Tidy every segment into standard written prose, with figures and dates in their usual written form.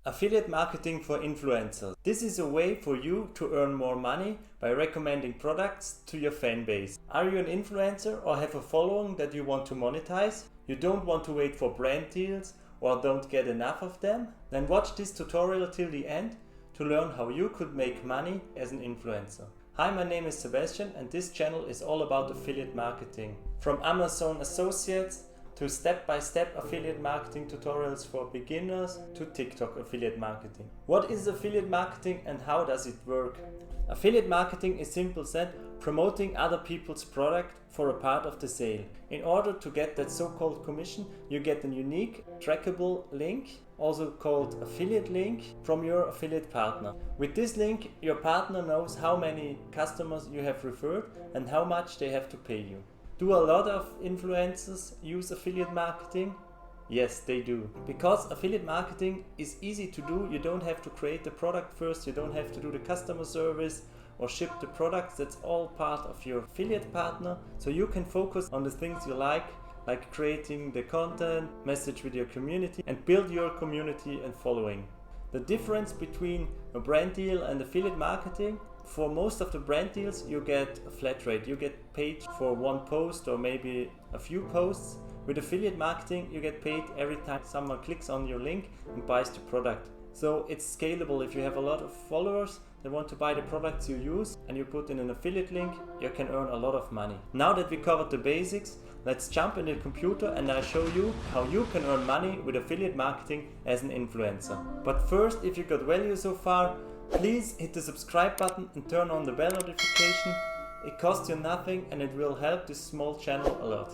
Affiliate marketing for influencers. This is a way for you to earn more money by recommending products to your fan base. Are you an influencer or have a following that you want to monetize? You don't want to wait for brand deals or don't get enough of them? Then watch this tutorial till the end to learn how you could make money as an influencer. Hi, my name is Sebastian and this channel is all about affiliate marketing. From Amazon Associates to step-by-step affiliate marketing tutorials for beginners to TikTok affiliate marketing. What is affiliate marketing and how does it work? Affiliate marketing is simple said, promoting other people's product for a part of the sale. In order to get that so-called commission, you get a unique trackable link, also called affiliate link, from your affiliate partner. With this link, your partner knows how many customers you have referred and how much they have to pay you. Do a lot of influencers use affiliate marketing? Yes, they do. Because affiliate marketing is easy to do, you don't have to create the product first, you don't have to do the customer service or ship the products, that's all part of your affiliate partner. So you can focus on the things you like creating the content, message with your community and build your community and following. The difference between a brand deal and affiliate marketing: for most of the brand deals you get a flat rate, you get paid for one post or maybe a few posts. With affiliate marketing you get paid every time someone clicks on your link and buys the product. So it's scalable. If you have a lot of followers that want to buy the products you use and you put in an affiliate link, you can earn a lot of money. Now that we covered the basics, let's jump in the computer and I'll show you how you can earn money with affiliate marketing as an influencer. But first, if you got value so far, please hit the subscribe button and turn on the bell notification. It costs you nothing and it will help this small channel a lot.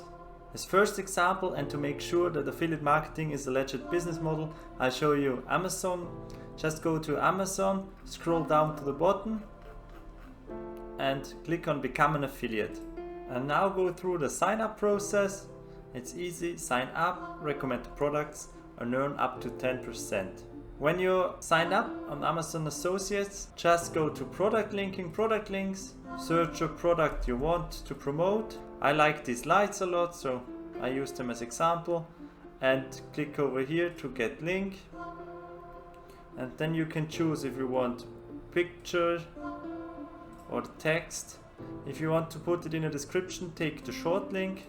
As first example, and to make sure that affiliate marketing is a legit business model, I'll show you Amazon. Just go to Amazon, scroll down to the bottom and click on Become an Affiliate. And now go through the sign up process. It's easy, sign up, recommend the products and earn up to 10%. When you sign up on Amazon Associates, just go to product linking, product links, search a product you want to promote. I like these lights a lot, so I use them as example, and click over here to get link. And then you can choose if you want picture or text. If you want to put it in a description, take the short link.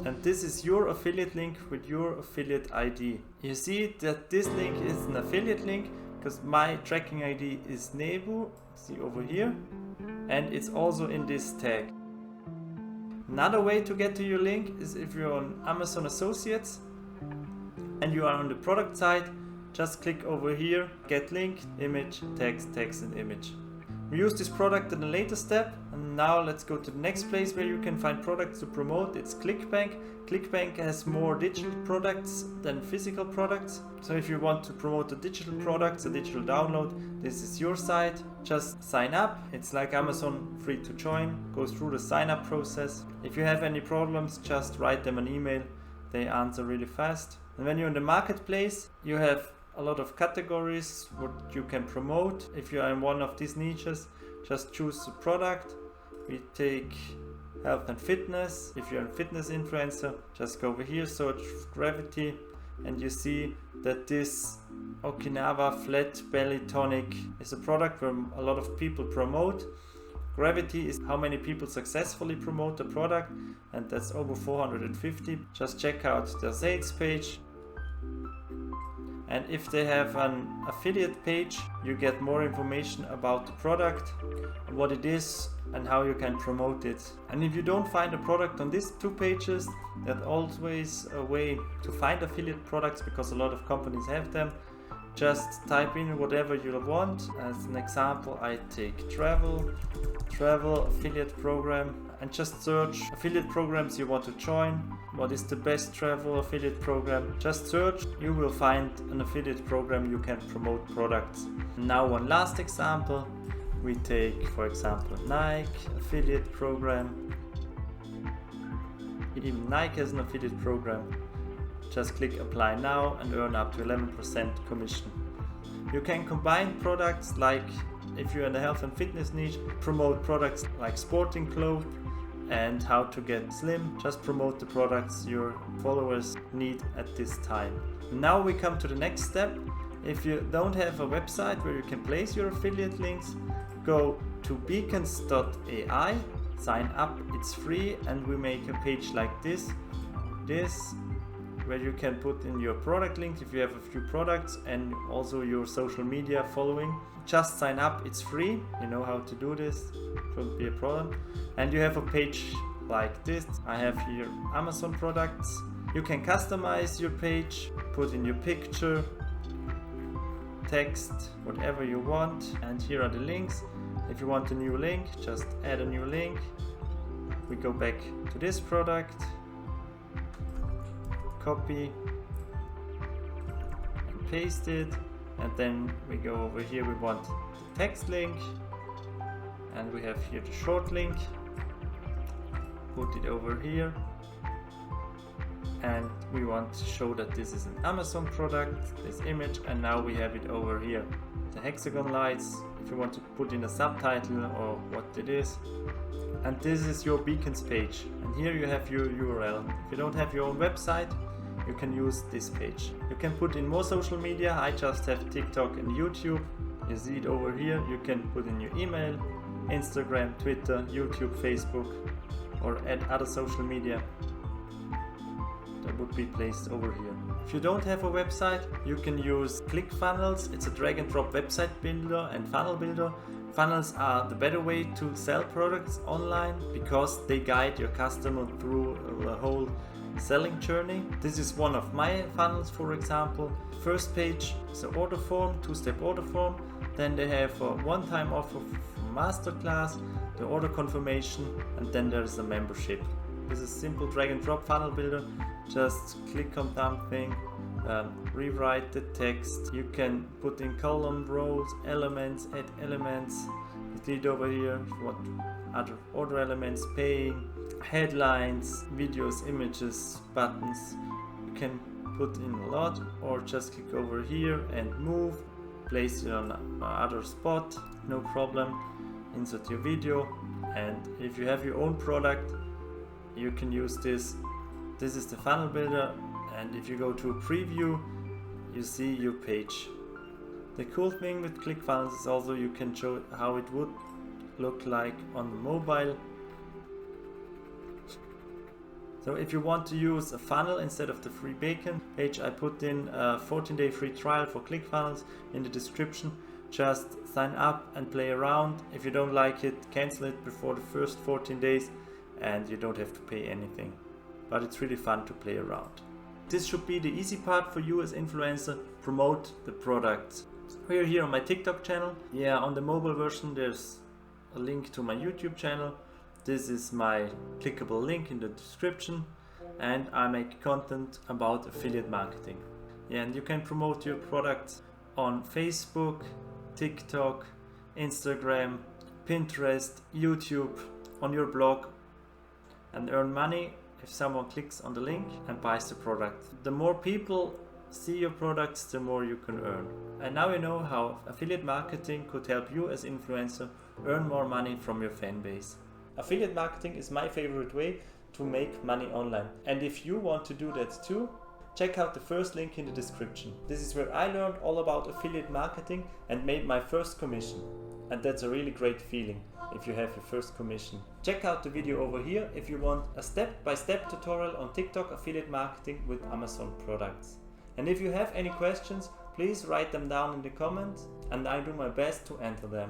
And this is your affiliate link with your affiliate ID. You see that this link is an affiliate link because my tracking ID is Nebu, see over here, and it's also in this tag. Another way to get to your link is if you're on Amazon Associates and you are on the product side, just click over here, get link, image, text, text and image. We use this product in a later step, and now let's go to the next place where you can find products to promote. It's Clickbank. Clickbank has more digital products than physical products. So if you want to promote the digital products, a digital download, this is your site. Just sign up. It's like Amazon, free to join. Go through the sign up process. If you have any problems, just write them an email. They answer really fast. And when you're in the marketplace, you have a lot of categories what you can promote. If you are in one of these niches, just choose the product. We take health and fitness. If you're a fitness influencer, just go over here, search gravity, and you see that this Okinawa flat belly tonic is a product where a lot of people promote. Gravity is how many people successfully promote the product, and that's over 450. Just check out their sales page. And if they have an affiliate page, you get more information about the product, what it is and how you can promote it. And if you don't find a product on these two pages, there's always a way to find affiliate products because a lot of companies have them. Just type in whatever you want. As an example, I take travel affiliate program, and just search affiliate programs you want to join. What is the best travel affiliate program? Just search, you will find an affiliate program you can promote products. Now one last example, we take for example Nike affiliate program. Even Nike has an affiliate program. Just click apply now and earn up to 11% commission. You can combine products like, if you're in the health and fitness niche, promote products like sporting clothes and how to get slim. Just promote the products your followers need at this time. Now we come to the next step. If you don't have a website where you can place your affiliate links, go to Beacons.ai, sign up, it's free, and we make a page like this where you can put in your product links if you have a few products and also your social media following. Just sign up, it's free, you know how to do this, shouldn't be a problem. And you have a page like this. I have here Amazon products. You can customize your page, put in your picture, text, whatever you want, and here are the links. If you want a new link, just add a new link. We go back to this product, copy and paste it, and then we go over here. We want the text link, and we have here the short link. Put it over here, and we want to show that this is an Amazon product, this image, and now we have it over here. The hexagon lights, if you want to put in a subtitle or what it is. And this is your Beacons page, and here you have your URL. If you don't have your own website, you can use this page. You can put in more social media. I just have TikTok and YouTube. You see it over here. You can put in your email, Instagram, Twitter, YouTube, Facebook, or add other social media that would be placed over here. If you don't have a website, you can use Clickfunnels. It's a drag and drop website builder and funnel builder. Funnels are the better way to sell products online because they guide your customer through the whole selling journey. This is one of my funnels, for example. First page is an order form, two-step order form. Then they have a one-time offer masterclass, the order confirmation, and then there's a membership. This is simple drag and drop funnel builder. Just click on something, rewrite the text. You can put in column, rows, elements, add elements. You see it over here. If you want other order elements, paying, headlines, videos, images, buttons. You can put in a lot, or just click over here and move, place it on another spot, no problem. Insert your video, and if you have your own product, you can use this. This is the funnel builder, and if you go to a preview, you see your page. The cool thing with Clickfunnels is also you can show how it would look like on the mobile. So if you want to use a funnel instead of the free Beacon page, I put in a 14-day free trial for Clickfunnels in the description. Just sign up and play around. If you don't like it, cancel it before the first 14 days and you don't have to pay anything. But it's really fun to play around. This should be the easy part for you as influencer. Promote the products. We're here on my TikTok channel. Yeah, on the mobile version there's a link to my YouTube channel. This is my clickable link in the description, and I make content about affiliate marketing. Yeah, and you can promote your products on Facebook, TikTok, Instagram, Pinterest, YouTube, on your blog, and earn money if someone clicks on the link and buys the product. The more people see your products, the more you can earn. And now you know how affiliate marketing could help you as influencer earn more money from your fan base. Affiliate marketing is my favorite way to make money online. And if you want to do that too, check out the first link in the description. This is where I learned all about affiliate marketing and made my first commission. And that's a really great feeling if you have your first commission. Check out the video over here if you want a step-by-step tutorial on TikTok affiliate marketing with Amazon products. And if you have any questions, please write them down in the comments and I do my best to answer them.